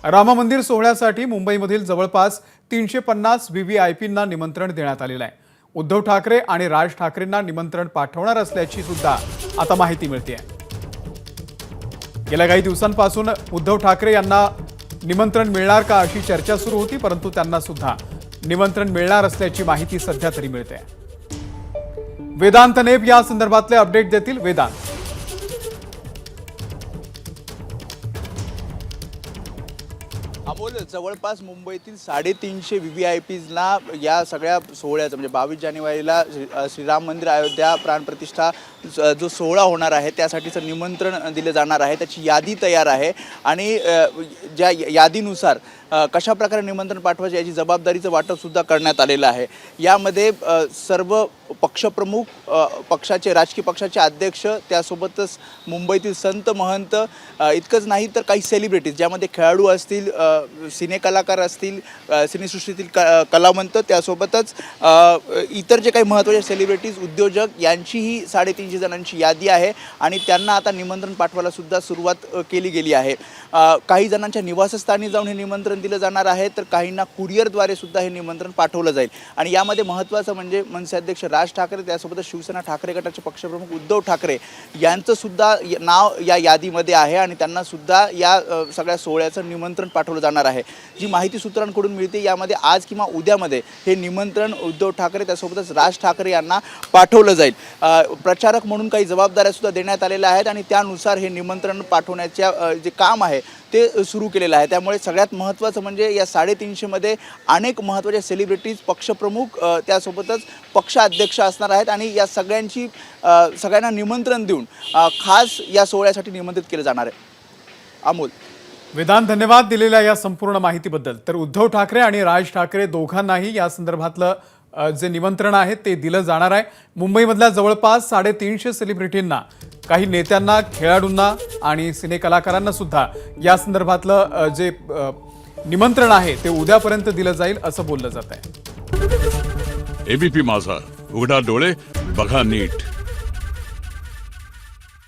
राम मंदिर सोहळ्यासाठी मुंबईमधील जवळपास 350 व्हीव्हीआयपींना निमंत्रण देण्यात आलेलं आहे। उद्धव ठाकरे आणि राज ठाकरेंना निमंत्रण पाठवणार असल्याची सुद्धा आता माहिती मिळते। गेल्या काही दिवसांपासून उद्धव ठाकरे यांना निमंत्रण मिळणार का अशी चर्चा सुरू होती, परंतु त्यांना सुद्धा निमंत्रण मिळणार असल्याची माहिती सध्या तरी मिळते। वेदांत नेब या संदर्भातले अपडेट देतील। वेदांत, अमोल, जवळपास मुंबईतील 350 व्हीव्हीआयपीजना या सगळ्या सोहळ्याचं म्हणजे 22 जानेवारीला श्रीराम मंदिर अयोध्या प्राणप्रतिष्ठा जो सोहळा होणार आहे त्यासाठीचं निमंत्रण दिले जाणार आहे। त्याची यादी तयार आहे आणि ज्या यादीनुसार कशा प्रकारे निमंत्रण पाठवायचे याची जबाबदारीचं वाटप सुद्धा करण्यात आलेलं आहे। यामध्ये सर्व पक्षप्रमुख, पक्षाचे राजकीय पक्षाचे अध्यक्ष, त्यासोबतच मुंबईतील संत महंत, इतकंच नाही तर काही सेलिब्रिटीज ज्यामध्ये खेळाडू असतील, सिने कलाकार असतील, सिनेसृष्टीतील कलावंत, त्यासोबतच इतर जे काही महत्त्वाचे सेलिब्रिटीज, उद्योजक यांचीही 350 जणांची यादी आहे आणि त्यांना आता निमंत्रण पाठवायला सुद्धा सुरुवात केली गेली आहे। काही जणांच्या निवासस्थानी जाऊन हे निमंत्रण दिलं जाणार आहे, तर काहींना कुरिअरद्वारे सुद्धा हे निमंत्रण पाठवलं जाईल। आणि यामध्ये महत्त्वाचं म्हणजे मनसे अध्यक्ष राज ठाकरे, त्यासोबत शिवसेना ठाकरे गटाचे पक्षप्रमुख उद्धव ठाकरे यांचं सुद्धा नाव या यादीमध्ये आहे आणि त्यांना सुद्धा या सगळ्या सोहळ्याचं निमंत्रण पाठवलं जाणार आहे। जी माहिती सूत्रांकडून मिळते यामध्ये आज किंवा उद्यामध्ये हे निमंत्रण उद्धव ठाकरे त्यासोबतच राज ठाकरे यांना पाठवलं जाईल। प्रचारक म्हणून काही जबाबदाऱ्या सुद्धा देण्यात आलेल्या आहेत आणि त्यानुसार हे निमंत्रण पाठवण्याचे जे काम आहे ते सुरू केलेलं आहे। त्यामुळे सगळ्यात महत्त्वाचं म्हणजे या 350 मध्ये अनेक महत्त्वाचे सेलिब्रिटीज, पक्षप्रमुख, त्यासोबतच पक्षाध्यक्ष असणार आहेत आणि या सगळ्यांना निमंत्रण देऊन खास या सोहळ्यासाठी निमंत्रित केलं जाणार आहे। अमोल, वेदांत, धन्यवाद दिलेल्या या संपूर्ण माहितीबद्दल। तर उद्धव ठाकरे आणि राज ठाकरे दोघांनाही या संदर्भातलं जे निमंत्रण आहे ते दिलं जाणार आहे। मुंबईमधल्या जवळपास 350 सेलिब्रिटींना, काही नेत्यांना, खेळाडूंना आणि सिने कलाकारांना सुद्धा या संदर्भातलं जे निमंत्रण आहे ते उद्यापर्यंत दिलं जाईल असं बोललं जात आहे। एबीपी माझा, उघडा डोळे बघा नीट।